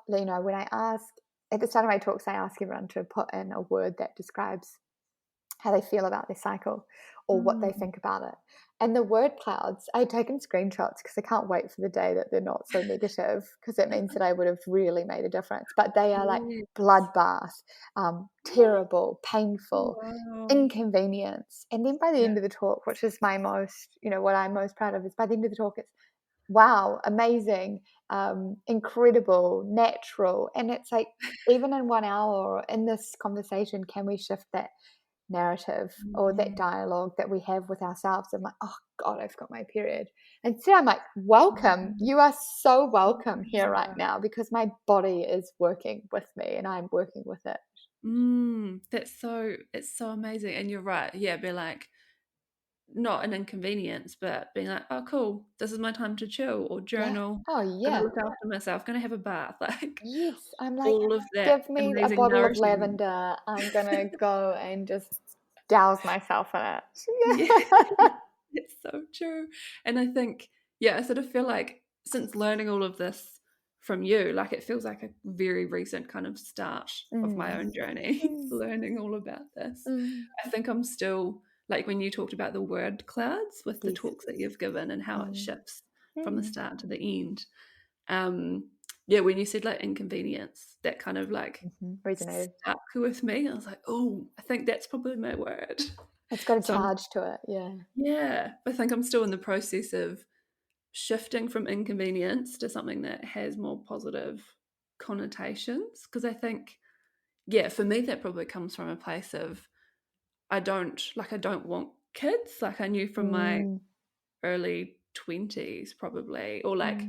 when I ask, at the start of my talks, I ask everyone to put in a word that describes how they feel about their cycle or what they think about it. And the word clouds, I've taken screenshots because I can't wait for the day that they're not so negative, because it means that I would have really made a difference. But they are like bloodbath, terrible, painful, Wow. inconvenience. And then by the end of the talk, which is my most, what I'm most proud of, is by the end of the talk, it's wow, amazing, incredible, natural. And it's like, even in 1 hour or in this conversation, can we shift that narrative or that dialogue that we have with ourselves? I'm like, oh God, I've got my period. Instead, I'm like, welcome. You are so welcome here right now, because my body is working with me and I'm working with it. It's so amazing. And you're right. Yeah, be like, not an inconvenience, but being like, oh, cool, this is my time to chill or Yeah. journal. Oh, Gonna yeah. look after myself, gonna have a bath, like, Yes. I'm like, all of that give me a amazing bottle of nourishment. lavender. I'm going to go and just douse myself in it. Yeah, Yeah. it's so true. And I think, I sort of feel like, since learning all of this from you, like, it feels like a very recent kind of start of my own journey, learning all about this. I think I'm still, like, when you talked about the word clouds with the Yes. talks that you've given and how it shifts from the Mm. start to the end. When you said, like, inconvenience, that kind of, like, Resonated. stuck with me. I was like, oh, I think that's probably my word. It's got a So charge to it. Yeah. I think I'm still in the process of shifting from inconvenience to something that has more positive connotations, because I think, for me, that probably comes from a place of, I don't want kids. Like, I knew from my early 20s probably, or like,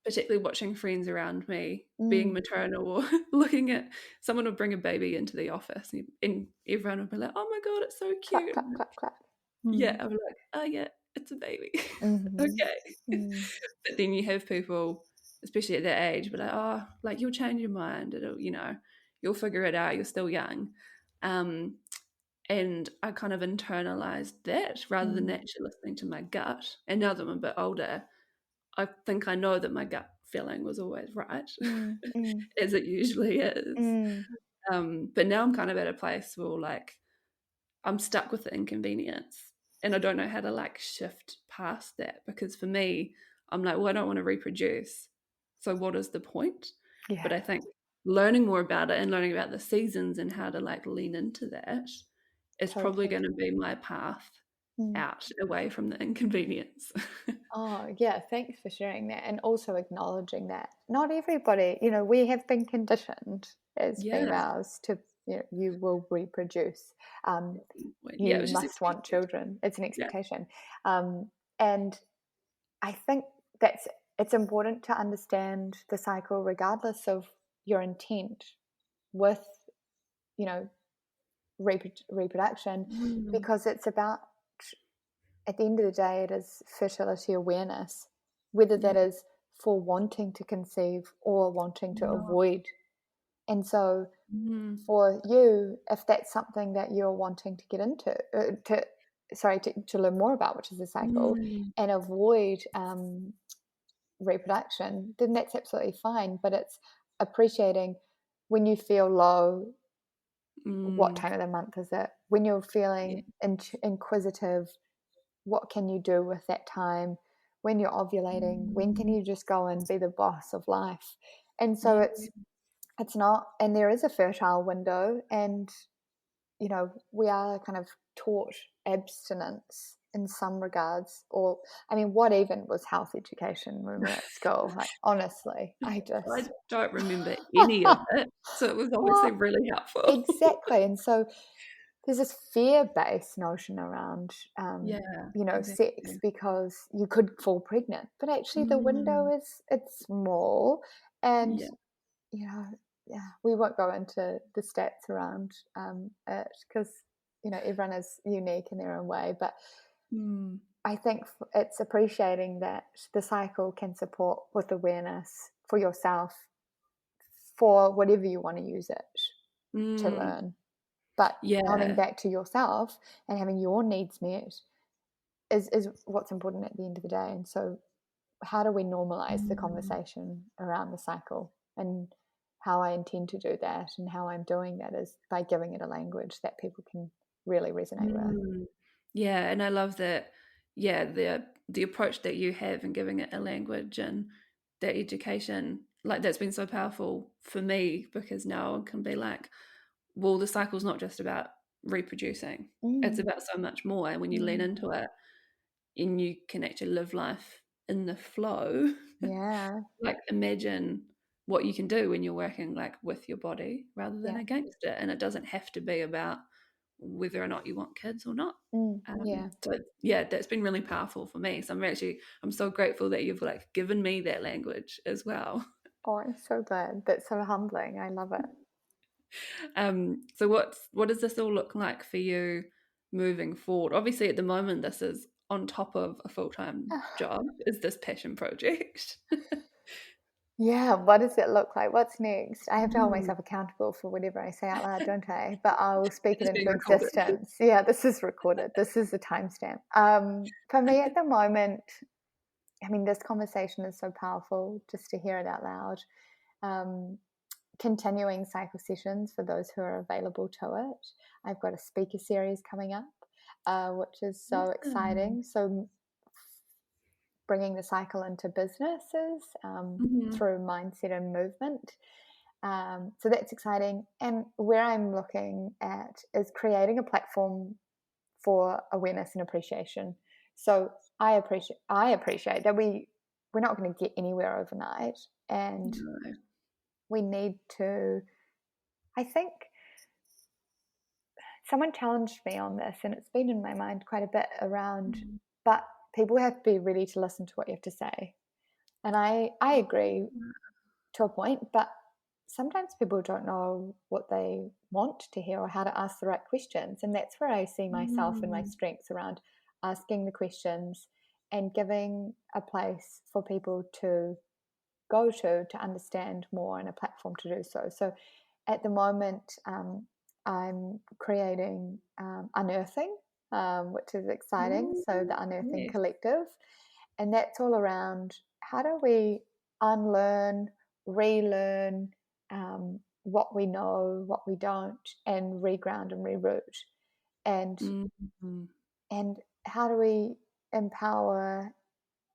particularly watching friends around me being maternal, or looking at someone would bring a baby into the office, and everyone would be like, oh my God, it's so Clap, cute. clap, clap, clap. Yeah, I'm like, oh yeah, it's a baby. Okay. But then you have people, especially at that age, but like, oh, like, you'll change your mind. It'll, you'll figure it out. You're still young. And I kind of internalized that rather than actually listening to my gut. And now that I'm a bit older, I think I know that my gut feeling was always right, as it usually is. But now I'm kind of at a place where like I'm stuck with the inconvenience and I don't know how to like shift past that, because for me, I'm like, well, I don't want to reproduce. So what is the point? Yeah, But I think learning more about it and learning about the seasons and how to like lean into that is probably totally. going to be my path Mm. out away from the inconvenience. Oh, yeah, thanks for sharing that and also acknowledging that not everybody, we have been conditioned as Yeah. females to, you will reproduce. Um, Yeah, it you was just must want expected. children. It's an Yeah. expectation. And I think it's important to understand the cycle regardless of your intent with, you know, reproduction, Mm. because it's about, at the end of the day, it is fertility awareness, whether Yeah. that is for wanting to conceive or wanting to No. avoid. And so Mm. for you, if that's something that you're wanting to get into, to learn more about, which is the cycle, Mm. and avoid reproduction, then that's absolutely fine. But it's appreciating when you feel low, what Mm. time of the month is it? When you're Yeah. feeling inquisitive, what can you do with that time? When you're ovulating, when can Mm. you just go and be the boss of life? And so Yeah. it's not, and there is a fertile window, and we are kind of taught abstinence in some regards. Or I mean, what even was health education when we were at school? Like, honestly, I I just don't remember any of it, so it was obviously what really helpful. exactly. And so there's this fear-based notion around Yeah, sex, exactly. because you could fall pregnant, but actually the Mm. window is it's small. And Yeah. yeah, we won't go into the stats around it, because everyone is unique in their own way. But Mm. I think it's appreciating that the cycle can support with awareness for yourself for whatever you want to use it to Mm. learn. But coming Yeah. back to yourself and having your needs met is what's important at the end of the day. And so how do we normalize the Mm. conversation around the cycle? And how I intend to do that and how I'm doing that is by giving it a language that people can really resonate with. Mm. Yeah, and I love that, yeah, the approach that you have in giving it a language and that education, like that's been so powerful for me, because now I can be like, well, the cycle's not just about reproducing. It's Mm, about so much more. And when you lean mm, into it and you can actually live life in the flow, yeah, like imagine what you can do when you're working like with your body rather than yeah, against it. And it doesn't have to be about whether or not you want kids or not. yeah. So yeah, that's been really powerful for me. So I'm so grateful that you've like given me that language as well. Oh, I'm so glad. That's so humbling. I love it. So what does this all look like for you moving forward? Obviously, at the moment, this is on top of a full-time job. Is this passion project? Yeah, what does it look like? What's next? I have to hold Mm, myself accountable for whatever I say out loud, don't I? But I will speak it it's being into recorded. existence. Yeah, this is recorded. This is a timestamp. For me at the moment, I mean, this conversation is so powerful just to hear it out loud. Um, Continuing cycle sessions for those who are available to it. I've got a speaker series coming up, which is so Awesome. exciting. So bringing the cycle into businesses Mhm. through mindset and movement. So that's exciting. And where I'm looking at is creating a platform for awareness and appreciation. So I appreciate that we're not going to get anywhere overnight, and No. we need to. I think someone challenged me on this, and it's been in my mind quite a bit around. Mm. But people have to be ready to listen to what you have to say, and I agree to a point, but sometimes people don't know what they want to hear or how to ask the right questions. And that's where I see myself and my Mm. strengths around asking the questions and giving a place for people to go to understand more and a platform to do so. So at the moment, I'm creating Unearthing, which is exciting. Ooh, So the Unearthing yes. Collective. And that's all around how do we unlearn, relearn, what we know, what we don't, and reground and reroute. And Mm-hmm. and how do we empower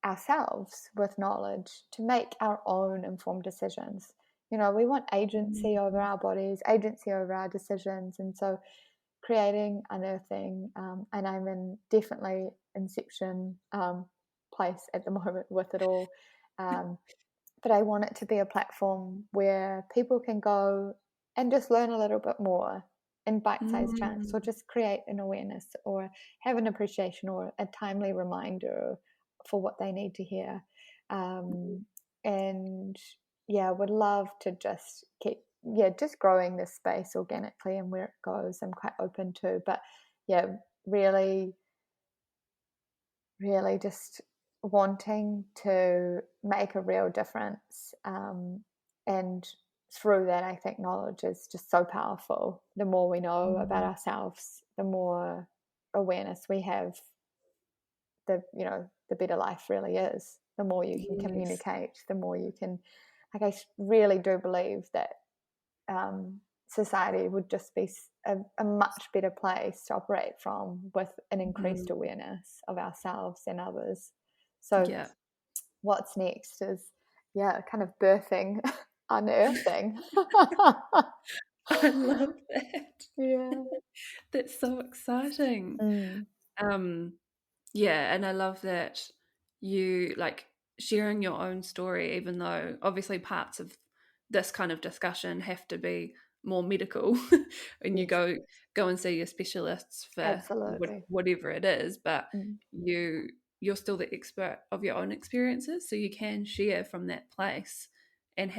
ourselves with knowledge to make our own informed decisions? You know, we want agency over our bodies, agency over our decisions, and so creating Unearthing, and I'm in definitely inception place at the moment with it all. But I want it to be a platform where people can go and just learn a little bit more in bite-sized chunks, or just create an awareness, or have an appreciation, or a timely reminder for what they need to hear. And yeah, would love to just keep just growing this space organically, and where it goes I'm quite open to. But yeah, really really just wanting to make a real difference. And through that, I think knowledge is just so powerful. The more we know about ourselves, the more awareness we have, the better life really is. The more you can communicate, the more you can, like, I really do believe that society would just be a much better place to operate from, with an increased awareness of ourselves and others. So Yeah. what's next is kind of birthing unearthing. I love that. Yeah. That's so exciting. Yeah, and I love that you like sharing your own story, even though obviously parts of this kind of discussion have to be more medical and you Yes, go and see your specialists for absolutely. whatever it is, but Mm. you're still the expert of your own experiences, so you can share from that place, and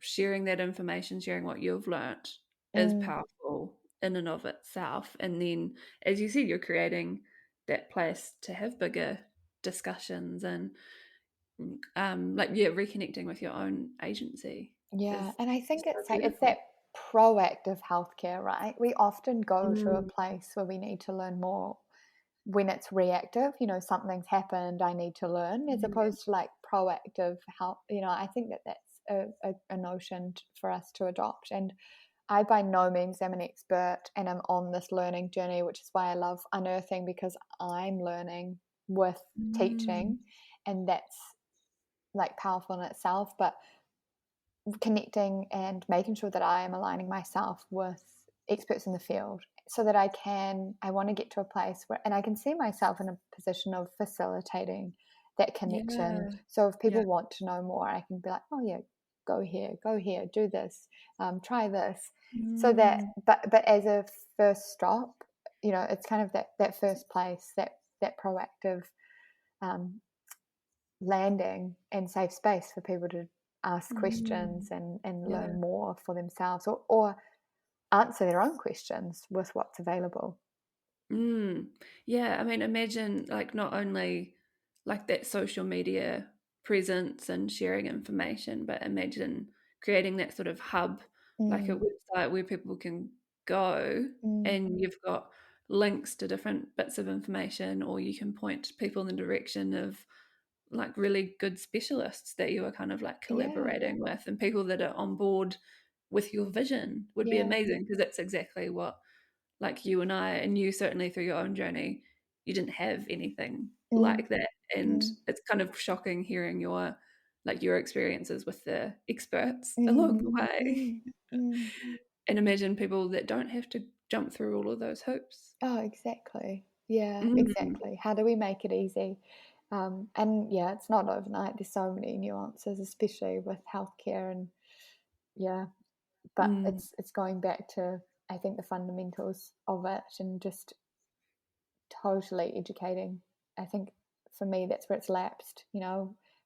sharing that information, sharing what you've learnt is Mm. powerful in and of itself. And then, as you said, you're creating that place to have bigger discussions and reconnecting with your own agency Yeah, is and I is think so it's beautiful. that proactive healthcare, right? We often go to a Mm, place where we need to learn more when it's reactive. Something's happened, I need to learn, as yeah. opposed to like proactive help. I think that that's a notion for us to adopt. And I by no means am an expert, and I'm on this learning journey, which is why I love Unearthing, because I'm learning with Mm, teaching, and that's like powerful in itself. But connecting and making sure that I am aligning myself with experts in the field, so that I want to get to a place where, and I can see myself in a position of facilitating that connection. yeah. So if Yeah. people want to know more, I can be like, oh yeah, go here, do this, try this. So that, Mm, but as a first stop, it's kind of that first place, that proactive um, landing and safe space for people to ask questions mm, and yeah. learn more for themselves, or answer their own questions with what's available. Mm. Yeah, I mean, imagine like not only like that social media presence and sharing information, but imagine creating that sort of hub, like a Mm, website where people can go mm, and you've got links to different bits of information, or you can point people in the direction of like really good specialists that you are kind of like yeah, collaborating with, and people that are on board with your vision would be yeah, amazing, because that's exactly what, like you and I, and you certainly through your own journey, you didn't have anything mm, like that. And mm, it's kind of shocking hearing your experiences with the experts along the mm, way. mm, mm. And imagine people that don't have to jump through all of those hoops. Oh, exactly. Yeah, Mm, exactly. How do we make it easy? And yeah, it's not overnight. There's so many nuances, especially with healthcare, and yeah, but mm, it's going back to, I think, the fundamentals of it, and just totally educating. I think for me, that's where it's lapsed.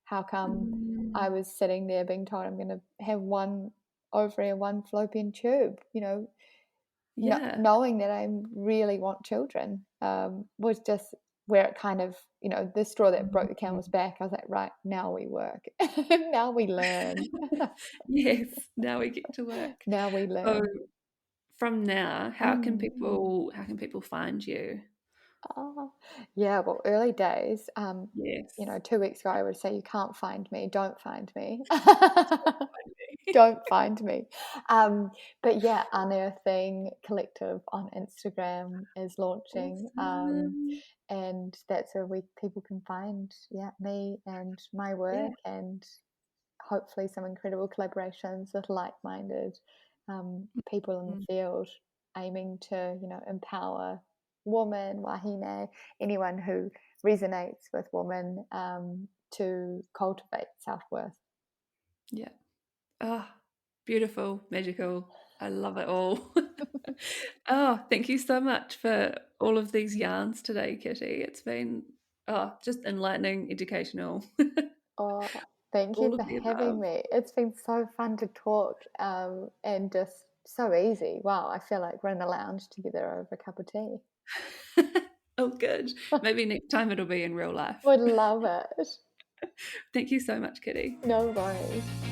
How come I mm. was sitting there being told I'm going to have one ovary and one fallopian tube? Yeah. Knowing that I really want children, was just where it kind of, the straw that broke the Mm. camel's back. I was like, right, now we work, now we learn, Yes, now we get to work. now we So learn. from now, Mm. how can people find you? Oh, yeah, well, early days, Yes. 2 weeks ago, I would say, "You can't find me, don't find me." Finally. Don't find me. But yeah, Unearthing Collective on Instagram is launching, Awesome. and that's where people can find, yeah, me and my Yeah. work, and hopefully some incredible collaborations with like-minded people in the Mm. field, aiming to, empower women, wahine, anyone who resonates with women, to cultivate self-worth. Yeah. Ah, beautiful, magical. I love it all. Oh, thank you so much for all of these yarns today, Kitty. It's been just enlightening, educational, Oh, thank you all for of the having above. me. It's been so fun to talk, and just so easy. Wow, I feel like we're in the lounge together over a cup of tea. Oh, good. Maybe next time it'll be in real life. Would love it. Thank you so much, Kitty. No worries.